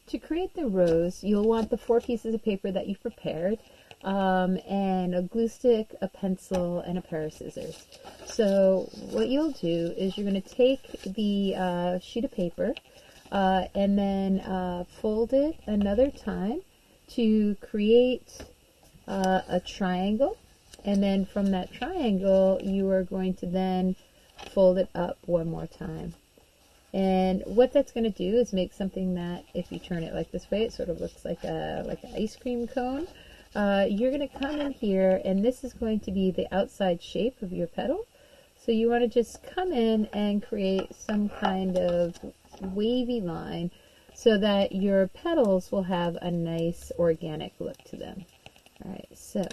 to create the rose, you'll want the 4 pieces of paper that you've prepared, and a glue stick, a pencil, and a pair of scissors. So what you'll do is you're going to take the sheet of paper and then fold it another time to create a triangle, and then from that triangle you are going to then fold it up one more time. And what that's going to do is make something that, if you turn it like this way, it sort of looks like an ice cream cone. You're going to come in here, and this is going to be the outside shape of your petal. So you want to just come in and create some kind of wavy line so that your petals will have a nice organic look to them. Alright, so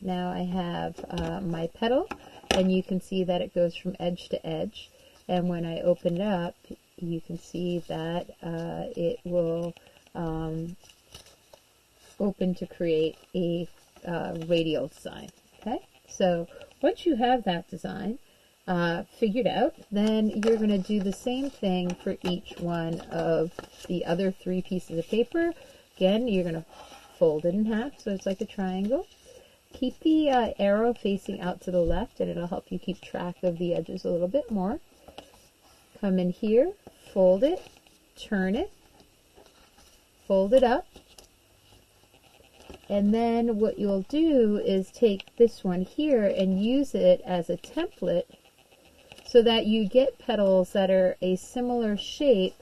now I have my petal, and you can see that it goes from edge to edge. And when I open it up, you can see that it will open to create a radial design. Okay, so once you have that design figured out, then you're going to do the same thing for each one of the other 3 pieces of paper. Again, you're going to fold it in half so it's like a triangle. Keep the arrow facing out to the left, and it'll help you keep track of the edges a little bit more. Come in here, fold it, turn it, fold it up, and then what you'll do is take this one here and use it as a template so that you get petals that are a similar shape,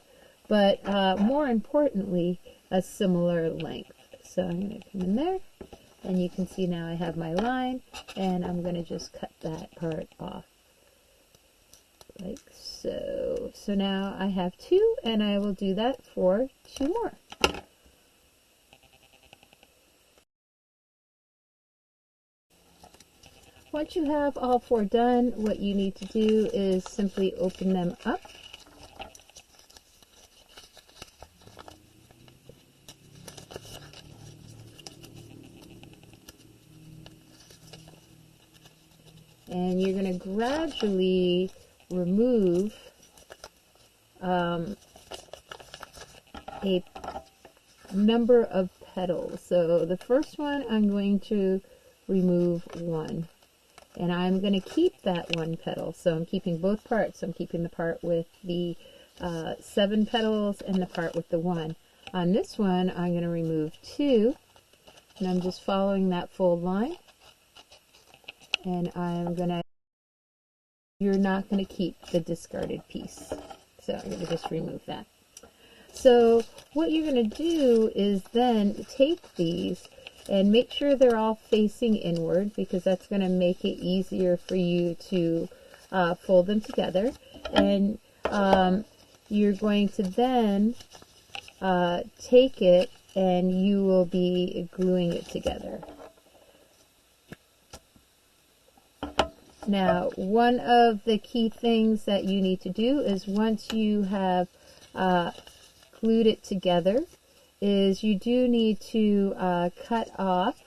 but more importantly, a similar length. So I'm going to come in there, and you can see now I have my line, and I'm going to just cut that part off. Like so. So now I have 2, and I will do that for 2 more. Once you have all 4 done, what you need to do is simply open them up. And you're going to gradually remove a number of petals. So the first one, I'm going to remove 1, and I'm going to keep that 1 petal. So I'm keeping both parts. I'm keeping the part with the 7 petals and the part with the 1. On this one, I'm going to remove 2, and I'm just following that fold line, and I'm going to, you're not going to keep the discarded piece. So I'm going to just remove that. So what you're going to do is then take these and make sure they're all facing inward, because that's going to make it easier for you to fold them together. And you're going to then take it, and you will be gluing it together. Now, one of the key things that you need to do is, once you have glued it together, is you do need to cut off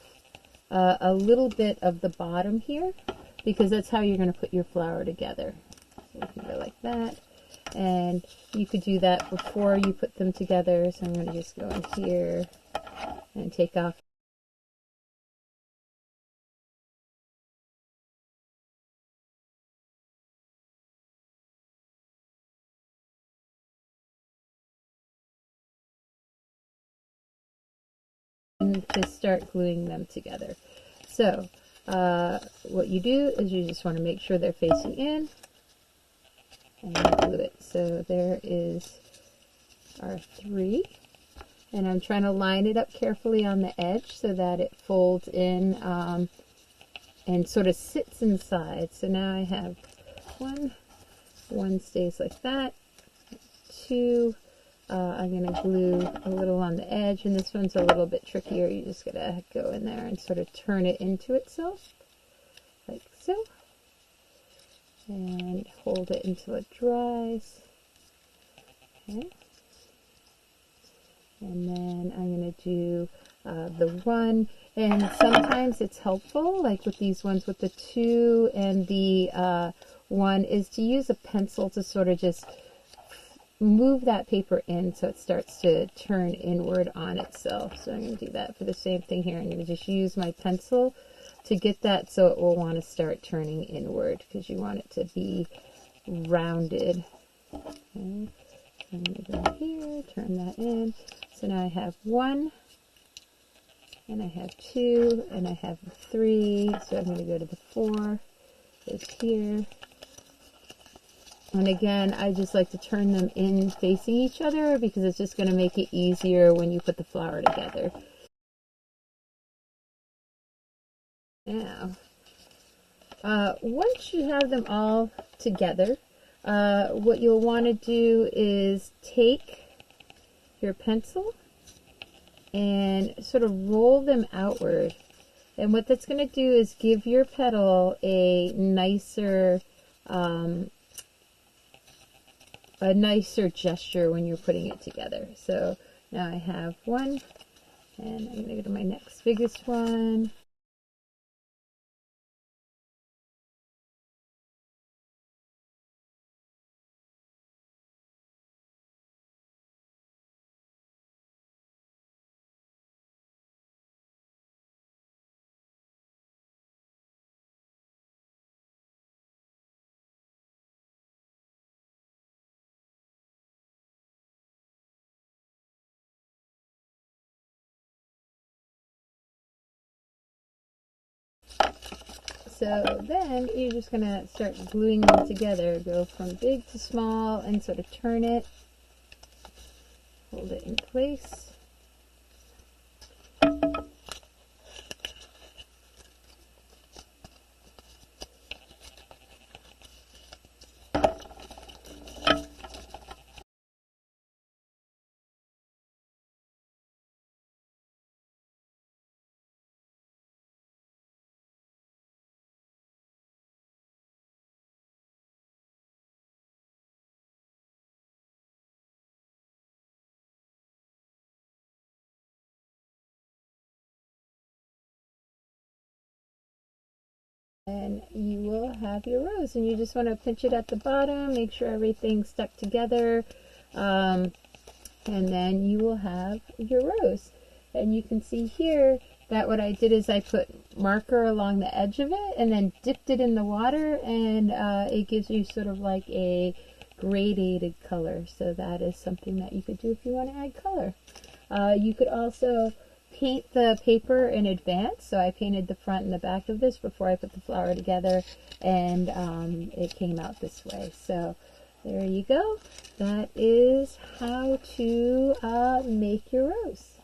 a little bit of the bottom here, because that's how you're going to put your flower together. So you can go like that, and you could do that before you put them together. So I'm going to just go in here and take off to start gluing them together. So what you do is you just want to make sure they're facing in, and glue it. So there is our 3, and I'm trying to line it up carefully on the edge so that it folds in and sort of sits inside. So now I have 1 stays like that, 2, I'm going to glue a little on the edge, and this one's a little bit trickier. You just got to go in there and sort of turn it into itself, like so, and hold it until it dries. Okay. And then I'm going to do the 1, and sometimes it's helpful, like with these ones with the 2 and the 1, is to use a pencil to sort of just move that paper in so it starts to turn inward on itself. So I'm going to do that for the same thing here. I'm going to just use my pencil to get that so it will want to start turning inward, because you want it to be rounded. Okay. I'm going to go here, turn that in. So now I have 1, and I have 2, and I have 3. So I'm going to go to the 4. Is here. And again, I just like to turn them in facing each other because it's just going to make it easier when you put the flower together. Now, once you have them all together, what you'll want to do is take your pencil and sort of roll them outward. And what that's going to do is give your petal a nicer gesture when you're putting it together. So now I have 1, and I'm going to go to my next biggest one. So then you're just going to start gluing them together. Go from big to small and sort of turn it. Hold it in place. And you will have your rose, and you just want to pinch it at the bottom, make sure everything's stuck together, and then you will have your rose. And you can see here that what I did is I put marker along the edge of it and then dipped it in the water, and it gives you sort of like a gradated color. So that is something that you could do if you want to add color. You could also paint the paper in advance. So I painted the front and the back of this before I put the flower together, and it came out this way. So there you go. That is how to make your rose.